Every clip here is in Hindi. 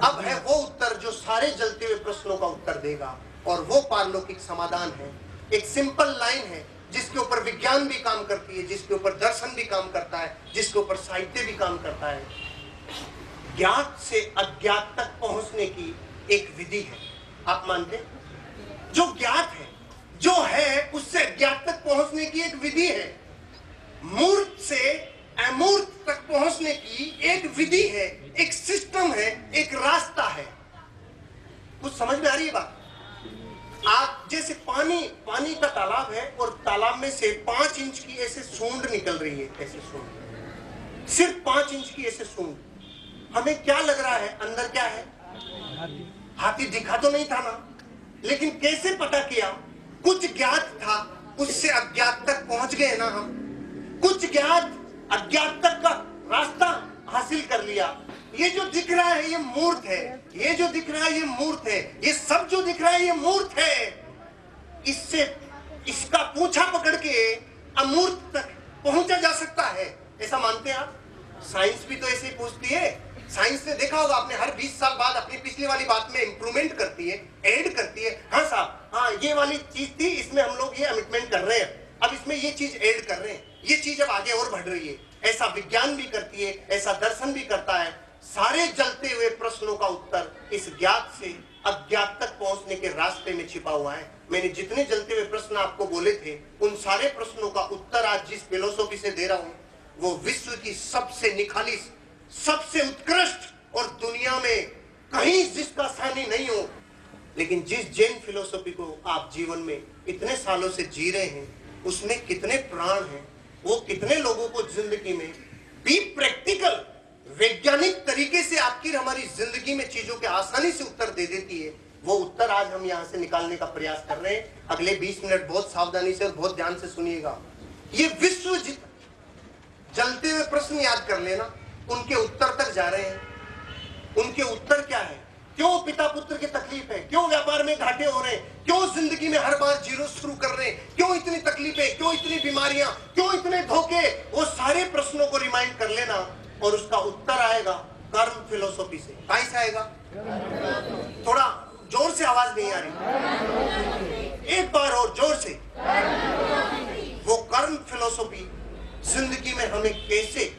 अब है वो उत्तर जो सारे जलते हुए प्रश्नों का उत्तर देगा, और वो पारलौकिक समाधान है। एक सिंपल लाइन है जिसके ऊपर विज्ञान भी काम करती है, जिसके ऊपर दर्शन भी काम करता है, जिसके ऊपर साहित्य भी काम करता है। ज्ञात से अज्ञात तक पहुंचने की एक विधि है। आप मानते हैं? जो ज्ञात है, जो है, उससे अज्ञात तक पहुंचने की एक विधि है। मूर्त से अमूर्त तक पहुंचने की एक विधि है, एक सिस्टम है, एक रास्ता है। कुछ समझ में आ रही है बात? आप जैसे पानी का तालाब है और तालाब में से 5 इंच की ऐसे सूंड निकल रही है, ऐसे सूंड, सिर्फ 5 इंच की ऐसे सूंड। हमें क्या लग रहा है अंदर क्या है? हाथी दिखा तो नहीं था ना, लेकिन कैसे पता किया? कुछ ज्ञात था, उससे अज्ञात तक पहुंच गए ना हम। कुछ ज्ञात अज्ञात तक का रास्ता हासिल कर लिया। ये जो दिख रहा है ये मूर्त है, ये जो दिख रहा है ये मूर्त है, ये सब जो दिख रहा है ये मूर्त है। इससे इसका पूंछा पकड़ के अमूर्त तक पहुंचा जा सकता है, ऐसा मानते हैं आप? साइंस भी तो ऐसे ही पूछती है। साइंस ने देखा होगा आपने, हर 20 साल बाद अपनी पिछली वाली बात में इंप्रूवमेंट करती है, ऐड करती है। हाँ साहब, हाँ ये वाली चीज थी, इसमें हम लोग ये अमिटमेंट कर रहे हैं, अब इसमें ये चीज ऐड कर रहे हैं, ये चीज अब आगे और बढ़ रही है। ऐसा विज्ञान भी करती है, ऐसा दर्शन भी करता है। सारे जलते हुए प्रश्नों का उत्तर इस ज्ञात से अज्ञात तक पहुंचने के रास्ते में छिपा हुआ है। मैंने जितने जलते हुए प्रश्न आपको बोले थे, उन सारे प्रश्नों का उत्तर आज जिस फिलोसॉफी से दे रहा हूं, वो विश्व की सबसे निखालिस, सबसे उत्कृष्ट और दुनिया में कहीं जिसका सानी नहीं हो। लेकिन जिस जैन फिलोसॉफी को आप जीवन में इतने सालों से जी रहे हैं, उसमें कितने प्राण हैं, वो कितने लोगों को जिंदगी में भी प्रैक्टिकल, वैज्ञानिक तरीके से आपकी हमारी जिंदगी में चीजों के आसानी से उत्तर दे देती है। वो उत्तर आज हम यहां से निकालने का प्रयास कर रहे हैं। अगले 20 मिनट बहुत सावधानी से और बहुत ध्यान से सुनिएगा। ये विश्व जलते हुए प्रश्न याद कर लेना, उनके उत्तर तक जा रहे हैं। उनके उत्तर क्या है? क्यों पिता पुत्र की तकलीफ है? क्यों व्यापार में घाटे हो रहे हैं? क्यों जिंदगी में हर बार जीरो शुरू कर रहे हैं? क्यों इतनी तकलीफें? क्यों इतनी बीमारियां? क्यों इतने धोखे? वो सारे प्रश्नों को रिमाइंड कर लेना और उसका उत्तर आएगा कर्म फिलोसॉफी से। कहां से आएगा? थोड़ा जोर से, आवाज नहीं आ रही, एक बार और जोर से। वो कर्म फिलोसॉफी जिंदगी में हमें कैसे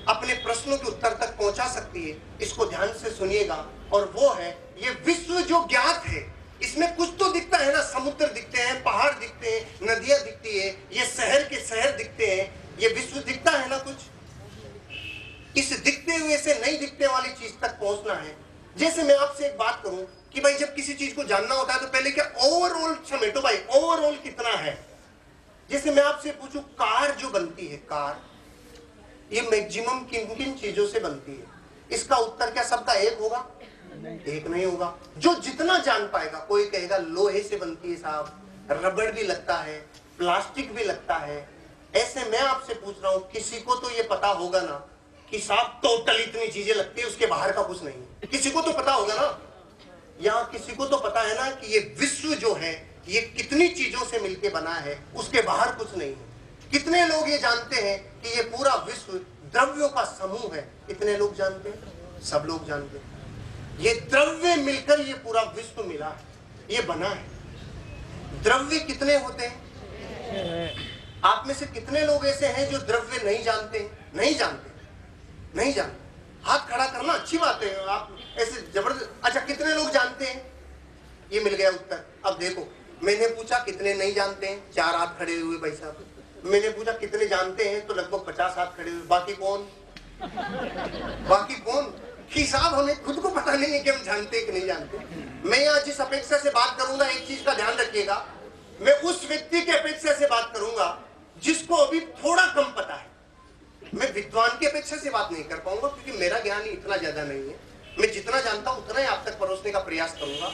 अपने प्रश्नों के उत्तर तक पहुंचा सकती है, इसको ध्यान से सुनिएगा। और वो है ये विश्व जो ज्ञात है, इसमें कुछ तो दिखता है ना, समुद्र दिखते हैं, पहाड़ दिखते हैं, नदियां दिखती है, ये शहर के शहर दिखते हैं, ये विश्व दिखता है ना कुछ। इस दिखते हुए से नहीं दिखने वाली चीज तक पहुंचना है। जैसे मैं आपसे एक बात करूं कि भाई जब किसी चीज को जानना होता है तो पहले क्या ओवरऑल समेटो भाई, ओवरऑल कितना है। जैसे मैं आपसे पूछूं कार जो बनती है, कार ये मैक्सिमम किन किन चीजों से बनती है? इसका उत्तर क्या सबका एक होगा? एक नहीं होगा। जो जितना जान पाएगा, कोई कहेगा लोहे से बनती है साहब, रबड़ भी लगता है, प्लास्टिक भी लगता है। ऐसे मैं आपसे पूछ रहा हूं, किसी को तो ये पता होगा ना कि साहब टोटल इतनी चीजें लगती है, उसके बाहर का कुछ नहीं। किसी को तो पता होगा ना, यहाँ किसी को तो पता है ना कि ये विश्व जो है ये कितनी चीजों से मिलके बना है, उसके बाहर कुछ नहीं है। कितने लोग ये जानते हैं कि ये पूरा विश्व द्रव्यों का समूह है? कितने लोग जानते हैं? सब लोग जानते हैं। ये द्रव्य मिलकर ये पूरा विश्व मिला है, ये बना है। द्रव्य कितने होते हैं? आप में से कितने लोग ऐसे हैं जो द्रव्य नहीं जानते? नहीं जानते, नहीं जानते। हाथ खड़ा करना अच्छी बात है, आप ऐसे जबरदस्त। अच्छा, कितने लोग जानते हैं? ये मिल गया उत्तर। अब देखो, मैंने पूछा कितने नहीं जानते हैं, 4 हाथ खड़े हुए भाई साहब। मैंने पूछा कितने जानते हैं, तो लगभग 50 हाथ खड़े हुए। बाकी कौन? बाकी कौन? कि साहब हमें खुद को पता नहीं है कि हम जानते हैं कि नहीं जानते। मैं यहाँ जिस अपेक्षा से बात करूंगा, एक चीज का ध्यान रखिएगा, मैं उस व्यक्ति की अपेक्षा से बात करूंगा जिसको अभी थोड़ा कम पता है। मैं विद्वान की अपेक्षा से बात नहीं कर पाऊंगा क्योंकि मेरा ज्ञान ही इतना ज्यादा नहीं है। मैं जितना जानता हूं उतना ही आप तक परोसने का प्रयास करूंगा।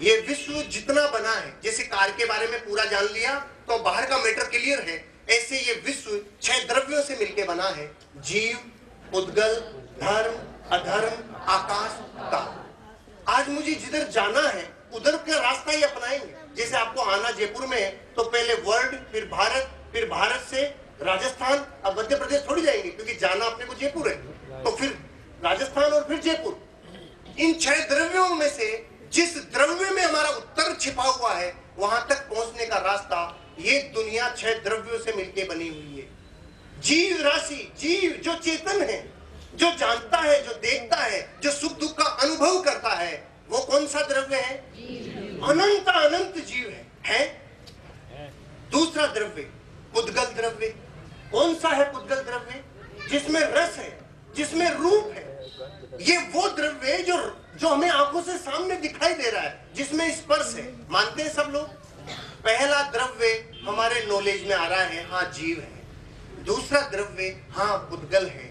ये विश्व जितना बना है, जैसे कार के बारे में पूरा जान लिया तो बाहर का मैटर क्लियर है, ऐसे ये विश्व 6 द्रव्यों से मिलकर बना है। जीव, उद्गल, धर्म, अधर्म, आकाश, काल। आज मुझे जिधर जाना है उधर का रास्ता ही अपनाएंगे। जैसे आपको आना जयपुर में है तो पहले वर्ल्ड, फिर भारत से राजस्थान, अब मध्य प्रदेश थोड़ी जाएंगे क्योंकि जाना अपने को जयपुर है, तो फिर राजस्थान और फिर जयपुर। इन 6 द्रव्यों में से जिस द्रव्य में हमारा उत्तर छिपा हुआ है, वहां तक पहुंचने का रास्ता ये दुनिया 6 द्रव्यों से मिलकर बनी हुई है। जीव राशि, जीव जो चेतन है, जो जानता है, जो देखता है, जो सुख दुख का अनुभव करता है, वो कौन सा द्रव्य है? अनंत अनंत जीव है? दूसरा द्रव्य पुद्गल द्रव्य। कौन सा है पुद्गल द्रव्य? जिसमें रस है, जिसमें रूप है। ये वो द्रव्य है जो हमें आंखों से सामने दिखाई दे रहा है, जिसमें स्पर्श है। मानते हैं सब लोग? पहला द्रव्य हमारे नॉलेज में आ रहा है, हाँ जीव है। दूसरा द्रव्य हाँ पुद्गल है।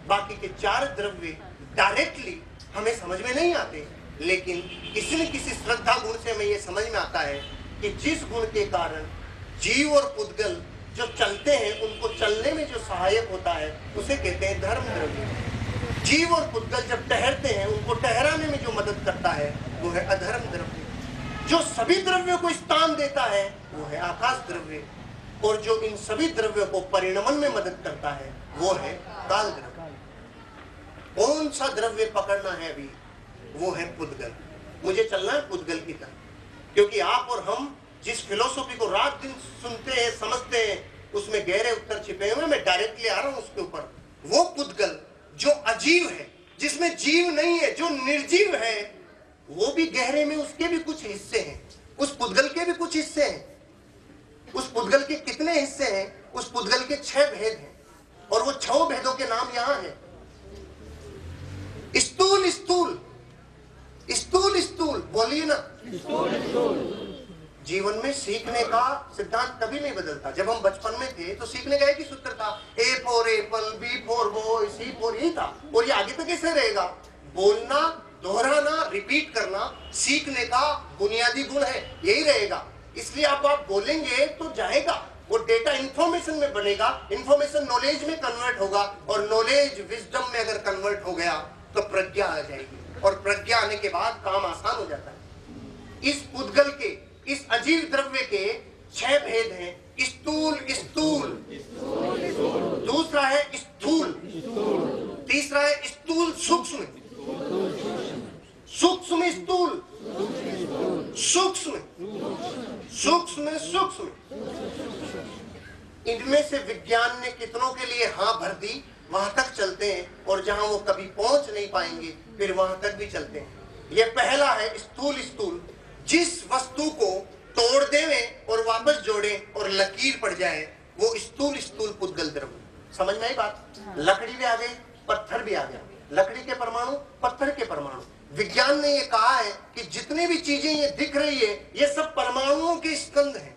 बाकी के 4 द्रव्य डायरेक्टली हमें समझ में नहीं आते, लेकिन किसी न किसी श्रद्धा गुण से हमें यह समझ में आता है कि जिस गुण के कारण जीव और पुद्गल जो चलते हैं, उनको चलने में जो सहायक होता है, उसे कहते हैं धर्म द्रव्य। जीव और पुद्गल जब ठहरते हैं, उनको ठहराने में जो मदद करता है, वो है अधर्म द्रव्य। जो सभी द्रव्यों को स्थान देता है, वो है आकाश द्रव्य। और जो इन सभी द्रव्यों को परिणमन में मदद करता है, वो है काल द्रव्य। कौन सा द्रव्य पकड़ना है अभी? वो है पुद्गल। मुझे चलना है पुद्गल की तरफ, क्योंकि आप और हम जिस फिलोसॉफी को रात दिन सुनते हैं, समझते हैं, उसमें गहरे उत्तर छिपे हुए। मैं डायरेक्टली आ रहा हूं उसके ऊपर। वो पुद्गल जो अजीव है, जिसमें जीव नहीं है, जो निर्जीव है, वो भी गहरे में उसके भी कुछ हिस्से हैं। उस पुद्गल के भी कुछ हिस्से हैं। उस पुद्गल के कितने हिस्से हैं? उस पुद्गल के 6 भेद हैं, और वो 6 भेदों के नाम यहां हैं। स्थूल स्थूल स्थूल स्थूल, बोलिए ना। जीवन में सीखने का सिद्धांत कभी नहीं बदलता। जब हम बचपन में थे तो सीखने का एक ही सूत्र था, A for Apple, B for boy, C for, यही था। और ये आगे तक कैसे रहेगा? बोलना, दोहराना, रिपीट करना सीखने का बुनियादी गुण है, यही रहेगा। इसलिए आप बोलेंगे तो जाएगा, वो डेटा इंफॉर्मेशन में बनेगा, इंफॉर्मेशन नॉलेज में कन्वर्ट होगा, और नॉलेज विजडम में अगर कन्वर्ट हो गया तो प्रज्ञा आ जाएगी, और प्रज्ञा आने के बाद काम आसान हो जाता है। इस पुद्गल के, इस अजीव द्रव्य के 6 भेद हैं। स्थूल स्थूल, दूसरा है स्थूल, तीसरा है स्थूल सूक्ष्म, सूक्ष्म स्थूल, सूक्ष्म सूक्ष्म सूक्ष्म। इनमें से विज्ञान ने कितनों के लिए हाँ भर दी, वहां तक चलते हैं, और जहां वो कभी पहुंच नहीं पाएंगे फिर वहां तक भी चलते हैं। ये पहला है स्थूल स्थूल। जिस वस्तु को तोड़ देवें और वापस जोड़ें और लकीर पड़ जाए, वो स्थूल स्थूल पुद्गल द्रव्य। समझ में आई बात? लकड़ी भी आ गई, पत्थर भी आ गया। लकड़ी के परमाणु, पत्थर के परमाणु। विज्ञान ने ये कहा है कि जितनी भी चीजें ये दिख रही है, ये सब परमाणुओं के स्कंद हैं,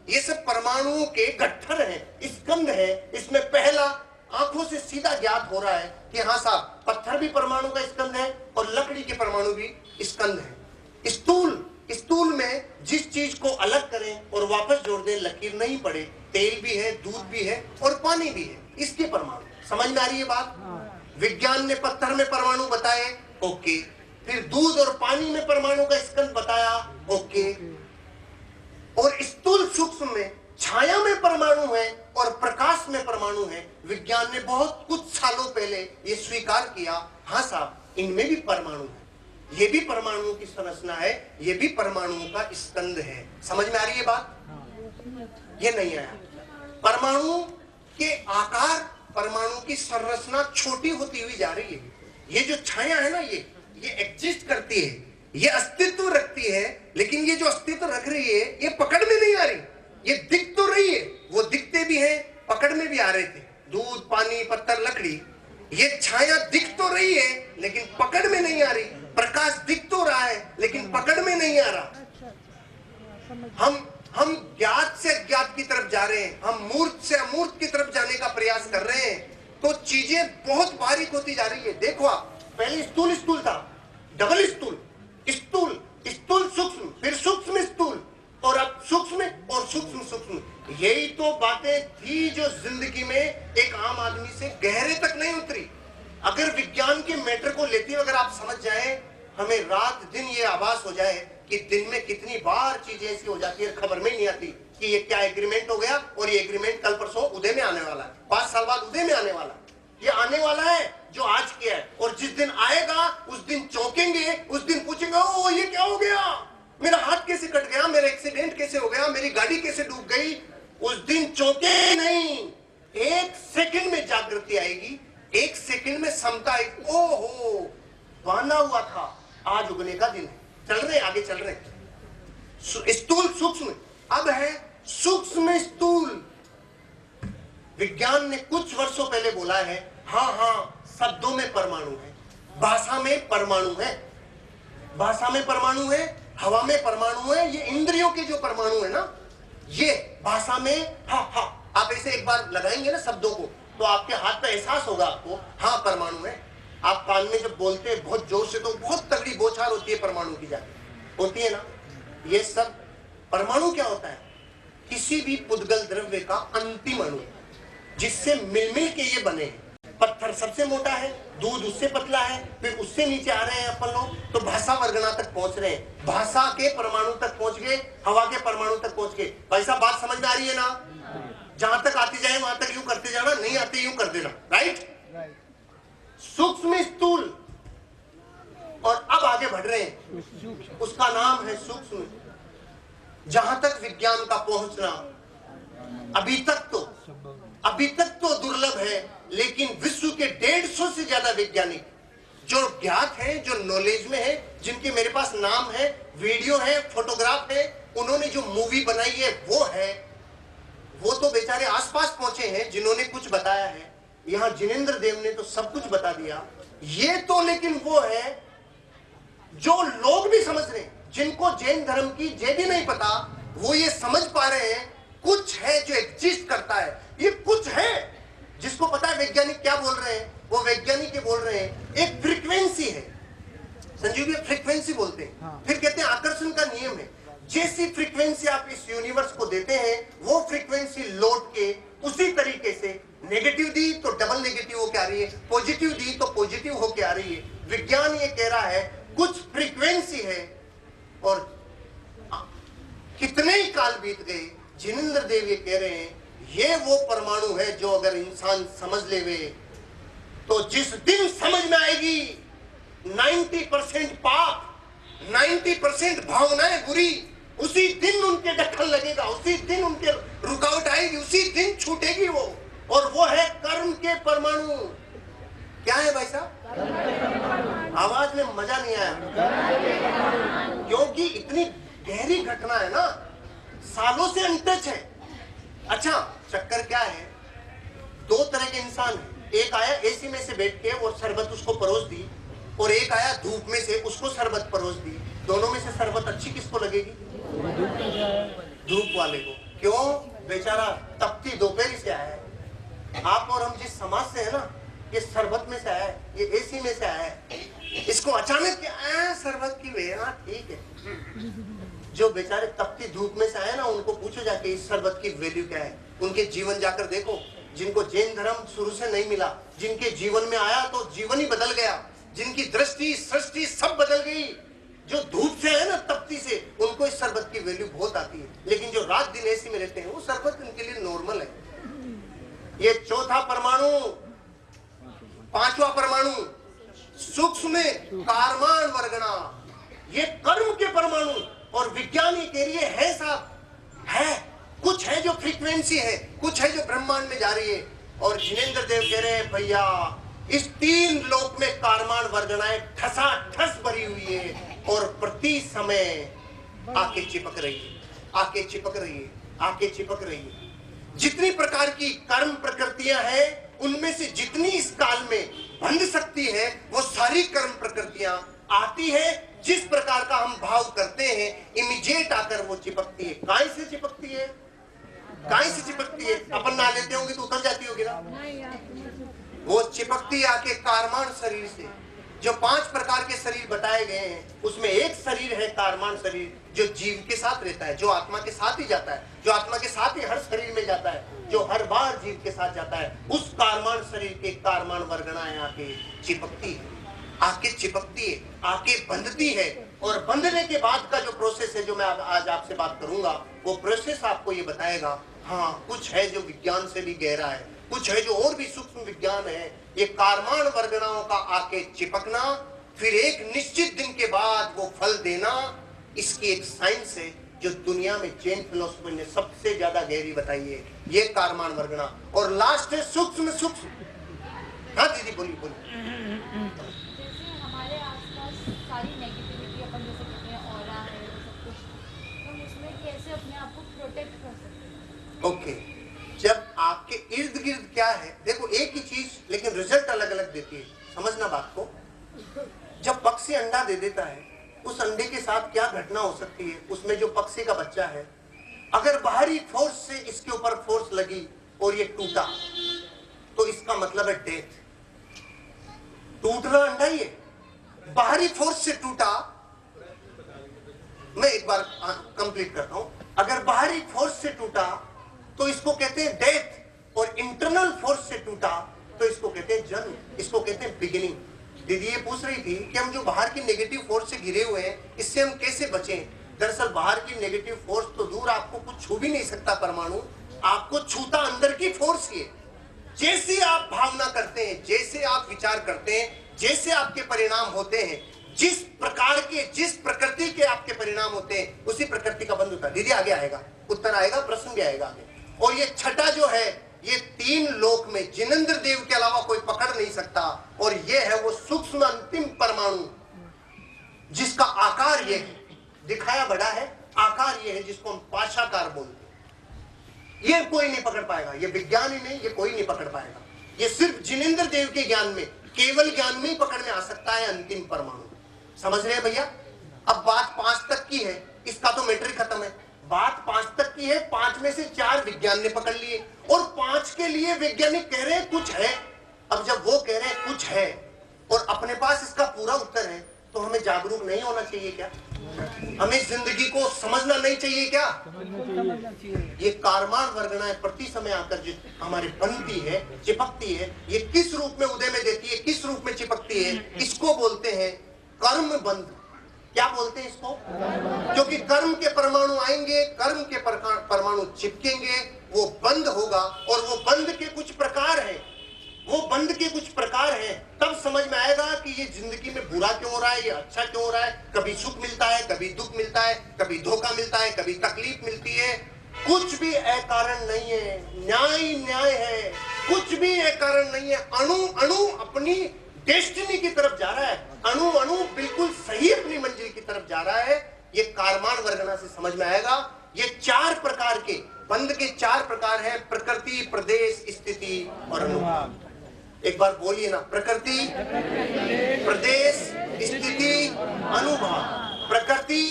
ये सब परमाणुओं के गट्ठर हैं, स्कंद है। इसमें पहला आंखों से सीधा ज्ञात हो रहा है कि हाँ साहब, पत्थर भी परमाणु का स्कंद है और लकड़ी के परमाणु भी स्कंद है। स्थूल, स्थूल में जिस चीज को अलग करें और वापस जोड़ दें, लकीर नहीं पड़े, तेल भी है, दूध भी है और पानी भी है, इसके परमाणु। समझ में आ रही है बात? विज्ञान ने पत्थर में परमाणु बताए, ओके। फिर दूध और पानी में परमाणु का स्कंद बताया, ओके। और स्थूल सूक्ष्म में छाया में परमाणु है और प्रकाश में परमाणु है। विज्ञान ने बहुत कुछ सालों पहले ये स्वीकार किया, हाँ साहब, इनमें भी परमाणु है, ये भी परमाणुओं की संरचना है, ये भी परमाणुओं का स्कंद है। समझ में आ रही है बात? ये नहीं आया। परमाणु के आकार, परमाणु की संरचना छोटी होती हुई जा रही है। ये जो छाया है ना, ये एग्जिस्ट करती है, ये अस्तित्व रखती है, लेकिन ये जो अस्तित्व रख रही है, ये पकड़ में नहीं आ रही। ये दिख तो रही है, वो दिखते भी हैं, पकड़ में भी आ रहे थे, दूध, पानी, पत्थर, लकड़ी। ये छाया दिख तो रही है लेकिन पकड़ में नहीं आ रही। प्रकाश दिख तो रहा है लेकिन पकड़ में नहीं आ रहा। हम ज्ञात से अज्ञात की तरफ जा रहे हैं, हम मूर्त से अमूर्त की तरफ जाने का प्रयास कर रहे हैं, तो चीजें बहुत बारीक होती जा रही है। देखो आप, पहले स्थूल स्थूल था, डबल स्थूल, स्थूल स्थूल सूक्ष्म, फिर सूक्ष्म स्थूल, और अब सूक्ष्म और सूक्ष्म सूक्ष्म। यही तो बातें थी जो जिंदगी में एक आम आदमी से गहरे तक नहीं उतरी। अगर विज्ञान के मैटर को लेते हुए अगर आप समझ जाए, हमें रात दिन ये आभास हो जाए कि दिन में कितनी बार चीजें ऐसी हो जाती है, खबर में नहीं आती कि ये क्या एग्रीमेंट हो गया, और ये एग्रीमेंट कल परसों उदय में आने वाला है, 5 साल बाद उदय में आने वाला है। ये आने वाला है जो आज किया है, और जिस दिन आएगा उस दिन चौंके चौंकेंगे, उस दिन पूछेंगे ओ ये क्या हो गया, मेरा हाथ कैसे कट गया, मेरा एक्सीडेंट कैसे हो गया, मेरी गाड़ी कैसे डूब गई। उस दिन चौंके नहीं, एक सेकंड में जागृति आएगी, एक सेकंड में समता आएगी। ओहो बांधा हुआ था, आज उगने का दिन है। चल रहे आगे चल रहे। स्थूल सूक्ष्म, अब है सूक्ष्म स्थूल। विज्ञान ने कुछ वर्षों पहले बोला है हाँ शब्दों में परमाणु है, भाषा में परमाणु है, भाषा में परमाणु है, हवा में परमाणु है, ये इंद्रियों के जो परमाणु है ना, ये भाषा में हाँ आप ऐसे एक बार लगाएंगे ना शब्दों को तो आपके हाथ पे एहसास होगा आपको हाँ परमाणु है। आप कान में जब बोलते हैं बहुत जोर से तो बहुत तगड़ी बौछार होती है परमाणु की, जाके होती है ना। ये सब परमाणु क्या होता है, किसी भी पुद्गल द्रव्य का अंतिम अणु जिससे मिल के ये बने हैं। पत्थर सबसे मोटा है, दूध उससे पतला है, फिर उससे नीचे आ रहे हैं अपन लोग तो भाषा वर्गना तक पहुंच रहे हैं, भाषा के परमाणु तक पहुंच गए, हवा के परमाणु तक पहुंच गए। भाई साहब बात समझ में आ रही है ना, जहां तक आती जाए वहां तक यूं करते जाना, नहीं आते यूं कर देना, राइट। सूक्ष्म स्थूल, और अब आगे बढ़ रहे हैं, उसका नाम है सूक्ष्म। जहां तक विज्ञान का पहुंचना अभी तक तो दुर्लभ है, लेकिन विश्व के 150 से ज्यादा वैज्ञानिक जो ज्ञात हैं, जो नॉलेज में है, जिनके मेरे पास नाम है, वीडियो है, फोटोग्राफ है, उन्होंने जो मूवी बनाई है वो है, वो तो बेचारे आसपास पहुंचे हैं जिन्होंने कुछ बताया है। यहां जिनेंद्र देव ने तो सब कुछ बता दिया, ये तो लेकिन वो है जो लोग भी समझ रहे हैं, जिनको जैन धर्म की जे भी नहीं पता, वो ये समझ पा रहे हैं कुछ है जो एग्जिस्ट करता है। ये कुछ है जिसको पता है वैज्ञानिक क्या बोल रहे हैं, वो वैज्ञानिक ये बोल रहे हैं एक फ्रीक्वेंसी है, संजीव जी फ्रीक्वेंसी बोलते हैं। हाँ। फिर कहते हैं आकर्षण का नियम है, जैसी फ्रीक्वेंसी आप इस यूनिवर्स को देते हैं वो फ्रीक्वेंसी लौट के उसी तरीके से, नेगेटिव दी तो डबल नेगेटिव होके आ रही है, पॉजिटिव दी तो पॉजिटिव होके आ रही है। विज्ञान ये कह रहा है कुछ फ्रीक्वेंसी है, और कितने ही काल बीत गए, जिनेंद्र देव ये कह रहे हैं ये वो परमाणु है जो अगर इंसान समझ लेवे तो जिस दिन समझ में आएगी 90% पाप, 90% भावनाएं बुरी, उसी दिन उनके दखल लगेगा, उसी दिन उनके रुकावट आएगी, उसी दिन छूटेगी वो, और वो है कर्म के परमाणु। क्या है भाई साहब, आवाज में मजा नहीं आया क्योंकि इतनी गहरी घटना है ना, सालों से अनटच है। अच्छा चक्कर क्या है, दो तरह के इंसान हैं, एक आया एसी में से बैठ के और शरबत उसको परोस दी, और एक आया धूप में से उसको शरबत परोस दी। दोनों में से शरबत अच्छी किसको लगेगी, धूप वाले को। क्यों, बेचारा तपती दोपहरी से आया है। आप और हम जिस समाज से है ना, ये शरबत में से आया है, ये एसी में से आया है, इसको अचानक शरबत की वे, हाँ ठीक है। जो बेचारे तपती धूप में से आए ना, उनको पूछो जाके इस शरबत की वैल्यू क्या है, उनके जीवन जाकर देखो। जिनको जैन धर्म शुरू से नहीं मिला, जिनके जीवन में आया तो जीवन ही बदल गया, जिनकी दृष्टि सृष्टि सब बदल गई, जो धूप से है ना तपती से, उनको इस शरबत की वैल्यू बहुत आती है। लेकिन जो रात दिन ऐसी में रहते हैं वो शरबत उनके लिए नॉर्मल है। ये चौथा परमाणु, पांचवा परमाणु सूक्ष्म में कारमान वर्गणा, ये कर्म के परमाणु। और विज्ञान ये कह रही है साहब, है कुछ है जो फ्रीक्वेंसी है, कुछ है जो ब्रह्मांड में जा रही है। और जिनेंद्र देव कह रहे हैं भैया इस तीन लोक में कारमान वर्गणाएं ठसाठस भरी हुई है, और प्रति समय आके चिपक रही है, आके चिपक रही है, आके चिपक रही है। जितनी प्रकार की कर्म प्रकृतियां हैं, उनमें से जितनी इस काल में बंध सकती है, वो सारी कर्म प्रकृतियां आती है। जिस प्रकार का हम भाव करते हैं, इमीडिएट आकर वो चिपकती है। काय से चिपकती है, काय से चिपकती है, अपन ना लेते होंगे तो उतर जाती होगी ना। वो चिपकती आके कारमान शरीर से। जो 5 प्रकार के शरीर बताए गए हैं, उसमें एक शरीर है कारमान शरीर, जो जीव के साथ रहता है, जो आत्मा के साथ ही जाता है, जो आत्मा के साथ ही हर शरीर में जाता है, जो हर बार जीव के साथ जाता है। उस कारमान शरीर के कारमान वर्गणाएं आके चिपकती है, आके चिपकती है, आके बंधती है। और बंधने के बाद का जो प्रोसेस है, जो मैं आज आपसे बात करूंगा, वो प्रोसेस आपको ये बताएगा हाँ कुछ है जो विज्ञान से भी गहरा है, कुछ है जो और भी सूक्ष्म विज्ञान है। ये कारमान वर्गणाओं का आके चिपकना, फिर एक निश्चित दिन के बाद वो फल देना, इसकी एक साइंस है जो दुनिया में जैन फिलोसफी ने सबसे ज्यादा गहरी बताई है, ये कारमान वर्गना। और लास्ट है सूक्ष्म सूक्ष्म। हाँ दीदी बोलिए बोलिए। जैसे हमारे आसपास सारी नेगेटिविटी अपन जैसे कहते हैं ऑरा है सब कुछ, हम उसमें कैसे अपने आप को प्रोटेक्ट कर सकते हैं? ओके, जब आपके इर्द गिर्द क्या है, देखो एक ही चीज लेकिन रिजल्ट अलग अलग देती है, समझना बात को। जब पक्षी अंडा दे देता है, उस अंडे के साथ क्या घटना हो सकती है, उसमें जो पक्षी का बच्चा है, अगर बाहरी फोर्स से इसके ऊपर फोर्स लगी और ये टूटा, तो इसका मतलब है डेथ। टूट रहा अंडा, ये बाहरी फोर्स से टूटा। मैं एक बार कंप्लीट करता हूं। अगर बाहरी फोर्स से टूटा तो इसको कहते हैं डेथ, और इंटरनल फोर्स से टूटा तो इसको कहते हैं जन्म, इसको कहते हैं बिगिनिंग। दीदी ये पूछ रही थी कि हम जो बाहर की नेगेटिव फोर्स से घिरे हुए हैं, इससे हम कैसे बचें। दरअसल बाहर की नेगेटिव फोर्स तो दूर, आपको कुछ छू भी नहीं सकता परमाणु, आपको छूता अंदर की फोर्स ही है। जैसे आप भावना करते हैं, जैसे आप विचार करते हैं, जैसे आपके परिणाम होते हैं, जिस प्रकार के, जिस प्रकृति के आपके परिणाम होते हैं, उसी प्रकृति का बंध होता है। दीदी आगे आएगा, उत्तर आएगा, प्रश्न भी आएगा आगे। और ये छठा जो है, ये तीन लोक में जिनेंद्र देव के अलावा कोई पकड़ नहीं सकता, और ये है वो सूक्ष्म अंतिम परमाणु, जिसका आकार ये है, दिखाया बड़ा है, आकार ये है, जिसको हम पाशाकार बोलते हैं। ये कोई नहीं पकड़ पाएगा, ये विज्ञान ही नहीं, ये कोई नहीं पकड़ पाएगा। ये सिर्फ जिनेंद्र देव के ज्ञान में, केवल ज्ञान में ही पकड़ में आ सकता है अंतिम परमाणु। समझ रहे हैं भैया? अब बात 5 तक की है, इसका तो मैट्रिक खत्म है। बात 5 तक की है, 5 में से 4 विज्ञान ने पकड़ लिए, और 5 के लिए वैज्ञानिक कह रहे हैं कुछ है। अब जब वो कह रहे हैं कुछ है और अपने पास इसका पूरा उत्तर है, तो हमें जागरूक नहीं होना चाहिए क्या? हमें जिंदगी को समझना नहीं चाहिए क्या? ये कारमान वर्गना है, प्रति समय आकर जो हमारे बनती है, चिपकती है, ये किस रूप में उदय में देती है, किस रूप में चिपकती है, इसको बोलते हैं कर्म बंध। क्या बोलते हैं इसको? क्योंकि कर्म के परमाणु आएंगे, कर्म के परमाणु चिपकेंगे, वो बंद होगा, और वो बंद के कुछ प्रकार हैं, वो बंद के कुछ प्रकार हैं। तब समझ में आएगा कि ये जिंदगी में बुरा क्यों हो रहा है, ये अच्छा क्यों हो रहा है। कभी सुख मिलता है, कभी दुख मिलता है, कभी धोखा मिलता है, कभी तकलीफ मिलती है। कुछ भी अकारण नहीं है, न्याय न्याय है, कुछ भी अकारण नहीं है। अणु अणु अपनी डेस्टिनी की तरफ जा रहा है, अणु अणु बिल्कुल सही अपनी मंजिल की तरफ जा रहा है। ये कारमान वर्गना से समझ में आएगा। ये 4 प्रकार के बंध के 4 प्रकार हैं, प्रकृति, प्रदेश, स्थिति और अनुभव। एक बार बोलिए ना, प्रकृति, प्रदेश, स्थिति, अनुभव। प्रकृति,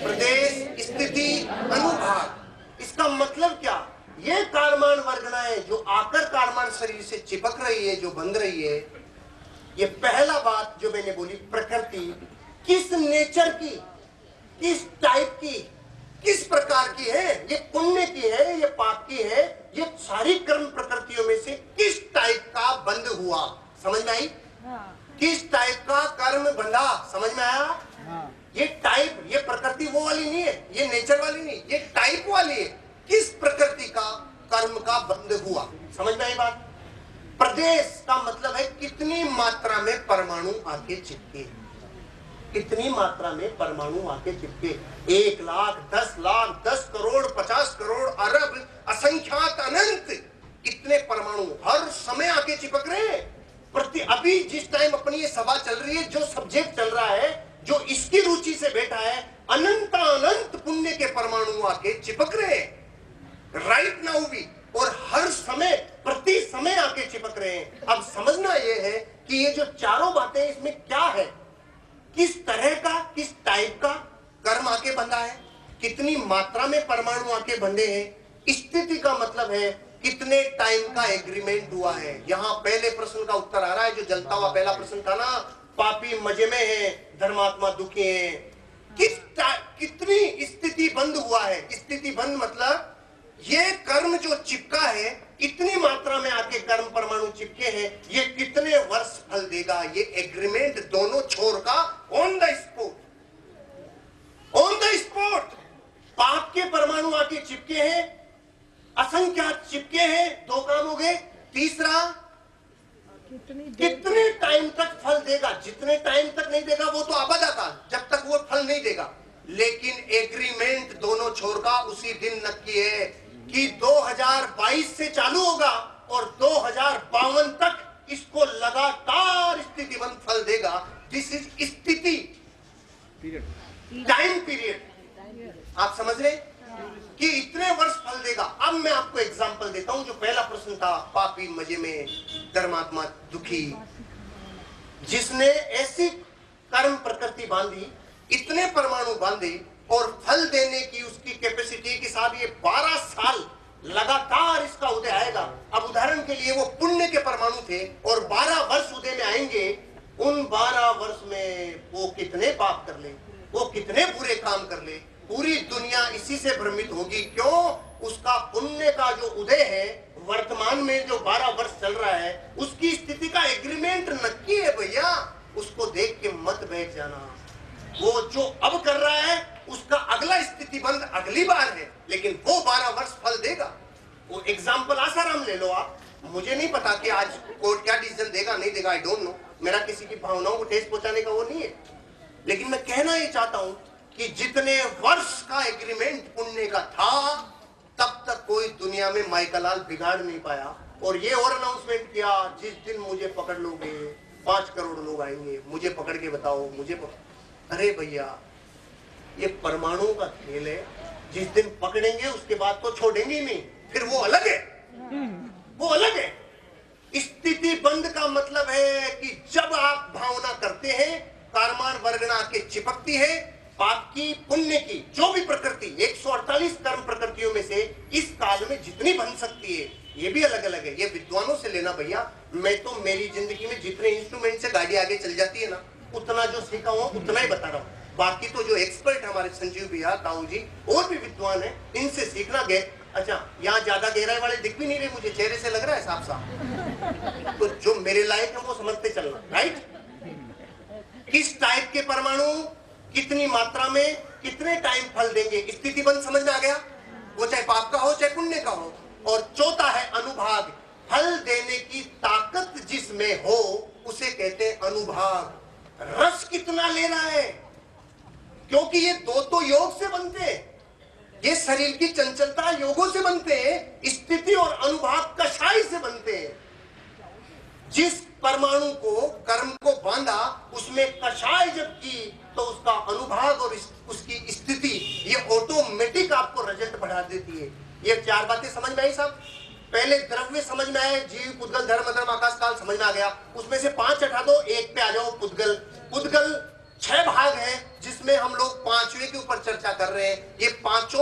प्रदेश, स्थिति, अनुभव। इसका मतलब क्या? ये कारमान वर्गनाएं जो आकर कारमान शरीर से चिपक रही है, जो बंध रही है, ये पहला बात जो मैंने बोली, प्रकृति किस नेचर की, किस टाइप की, किस प्रकार की है, ये पुण्य की है, ये पाप की है, ये सारी कर्म प्रकृतियों में से किस टाइप का बंध हुआ, समझ में आई? किस टाइप का कर्म बंधा, समझ में आया? ये टाइप, ये प्रकृति वो वाली नहीं है, ये नेचर वाली नहीं, ये टाइप वाली है। किस प्रकृति का कर्म का बंध हुआ, समझ में आई बात? प्रदेश का मतलब है कितनी मात्रा में परमाणु आके चिपके, कितनी मात्रा में परमाणु आके चिपके। 1 लाख, 10 लाख, 10 करोड़, 50 करोड़, अरब, असंख्यात, अनंत, कितने परमाणु हर समय आके चिपक रहे हैं। अभी जिस टाइम अपनी ये सभा चल रही है, जो सब्जेक्ट चल रहा है, जो इसकी रुचि से बैठा है, अनंत अनंत पुण्य के परमाणु आके चिपक रहे हैं राइट नाउ भी, और हर समय प्रति समय आके चिपक रहे हैं। अब समझना यह है कि ये जो चारों बातें, इसमें क्या है, किस तरह का, किस टाइप का कर्म आके बंधा है, कितनी मात्रा में परमाणु आके बंधे हैं। स्थिति का मतलब है कितने टाइम का एग्रीमेंट हुआ है। यहां पहले प्रश्न का उत्तर आ रहा है, जो जलता हुआ पहला प्रश्न था ना, पापी मजे में है, धर्मात्मा दुखी है। कितनी स्थिति बंद हुआ है। स्थिति बंद मतलब ये कर्म जो चिपका है, इतनी मात्रा में आके कर्म परमाणु चिपके हैं, ये कितने वर्ष फल देगा, ये एग्रीमेंट दोनों छोर का on the spot, on the spot. पाप के परमाणु आके चिपके हैं, असंख्यात चिपके हैं, 2 काम हो गए। तीसरा कितने टाइम तक फल देगा? जितने टाइम तक नहीं देगा वो तो आबदा का, जब तक वो फल नहीं देगा। लेकिन एग्रीमेंट दोनों छोर का उसी दिन नक्की है कि 2022 से चालू होगा और 2052 तक इसको लगातार स्थितिबंध फल देगा। दिस इज स्थिति टाइम पीरियड। आप समझ रहे कि इतने वर्ष फल देगा। अब मैं आपको एग्जांपल देता हूं। जो पहला प्रश्न था, पापी मजे में धर्मात्मा दुखी, जिसने ऐसी कर्म प्रकृति बांधी, इतने परमाणु बांधे और फल देने की उसकी कैपेसिटी के साथ ये 12 साल लगातार इसका उदय आएगा। अब उदाहरण के लिए वो पुण्य के परमाणु थे और 12 वर्ष उदय में आएंगे। उन 12 वर्ष में वो कितने पाप कर ले, वो कितने बुरे काम कर ले, पूरी दुनिया इसी से भ्रमित होगी। क्यों? उसका पुण्य का जो उदय है वर्तमान में जो 12 वर्ष चल रहा है, उसकी स्थिति का एग्रीमेंट नक्की है भैया। उसको देख के मत बैठ जाना। वो जो अब कर रहा है उसका अगला स्थितिबंध अगली बार है, लेकिन वो 12 वर्ष फल देगा। वो एग्जाम्पल आसाराम ले लो आप। मुझे नहीं पता कि आज कोर्ट क्या डिसीजन देगा नहीं देगा, आई डोंट नो। मेरा किसी की भावनाओं को ठेस पहुंचाने का वो नहीं है, लेकिन मैं कहना ये चाहता हूं कि जितने वर्ष का एग्रीमेंट पुण्य का था, तब तक कोई दुनिया में माइकलाल बिगाड़ नहीं पाया। और ये और अनाउंसमेंट किया, जिस दिन मुझे पकड़ लोगे 5 करोड़ लोग आएंगे, मुझे पकड़ के बताओ, अरे भैया ये परमाणु का खेल है। जिस दिन पकड़ेंगे उसके बाद तो छोड़ेंगे ही नहीं, फिर वो अलग है, वो अलग है। स्थिति बंद का मतलब है कि जब आप भावना करते हैं, कर्मान वर्गना के चिपकती है, पाप की पुण्य की जो भी प्रकृति 148 कर्म प्रकृतियों में से इस काल में जितनी बन सकती है, ये भी अलग अलग है। ये विद्वानों से लेना भैया। मैं तो मेरी जिंदगी में जितने इंस्ट्रूमेंट से गाड़ी आगे चल जाती है ना, उतना जो सीखा हुआ उतना ही बता रहा हूँ। बाकी तो जो एक्सपर्ट है हमारे संजीव भैया, ताऊ जी और भी विद्वान है, इनसे सीखना गए। अच्छा, यहाँ ज्यादा गहराई वाले दिख भी नहीं रहे, मुझे चेहरे से लग रहा है साफ साफ। तो जो मेरे लायक है वो समझते चलना, राइट? किस टाइप के परमाणु कितनी मात्रा में कितने टाइम फल देंगे, स्थितिबंध समझ में आ गया। वो चाहे पाप का हो चाहे पुण्य का हो। और चौथा है अनुभाग। फल देने की ताकत जिसमें हो उसे कहते हैं अनुभाग। रस कितना ले रहा है, क्योंकि ये दो तो योग से बनते हैं। ये शरीर की चंचलता योगों से बनते हैं, स्थिति और अनुभाग कषाय से बनते हैं। जिस परमाणु को कर्म को बांधा उसमें कषाय जब की तो उसका अनुभाग और उसकी स्थिति ये ऑटोमेटिक आपको रिजल्ट बढ़ा देती है। ये 4 बातें समझ में आई साहब? पहले द्रव्य समझ में आए, जीव पुद्गल धर्म अधर्म आकाश काल समझ में आ गया। उसमें से 5 हटा दो, 1 पे आ जाओ, पुद्गल। पुद्गल 6 भाग है जिसमें हम लोग 5वें के ऊपर चर्चा कर रहे हैं। ये 5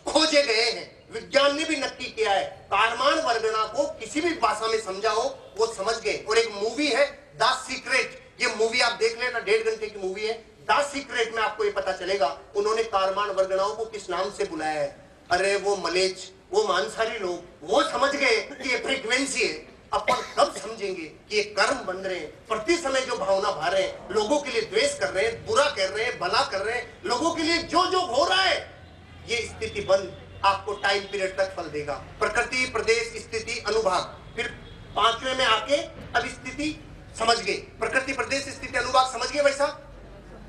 खोजे गए हैं, विज्ञान ने भी नक्की किया है। कारमान वर्गना को किसी भी भाषा में समझाओ वो समझ गए। और एक मूवी है द सीक्रेट, ये मूवी आप देख लेना, 1.5 घंटे की मूवी है। द सीक्रेट में आपको ये पता चलेगा उन्होंने कारमान वर्गनाओं को किस नाम से बुलाया है। अरे वो मलेच, वो मांसाहारी लोग, वो समझ गए कि ये फ्रीक्वेंसी है। अपन कब समझेंगे कि ये कर्म बन रहे हैं, प्रति समय जो भावना भा रहे हैं, लोगों के लिए द्वेष कर रहे हैं, बुरा कर रहे हैं, भला कर रहे हैं, लोगों के लिए जो जो हो रहा है, ये स्थिति बंद आपको टाइम पीरियड तक फल देगा। प्रकृति, प्रदेश, स्थिति, अनुभाग। फिर 5वें में आके अब स्थिति समझ गए, प्रकृति, प्रदेश, स्थिति, अनुभाग समझ गए भाई साहब।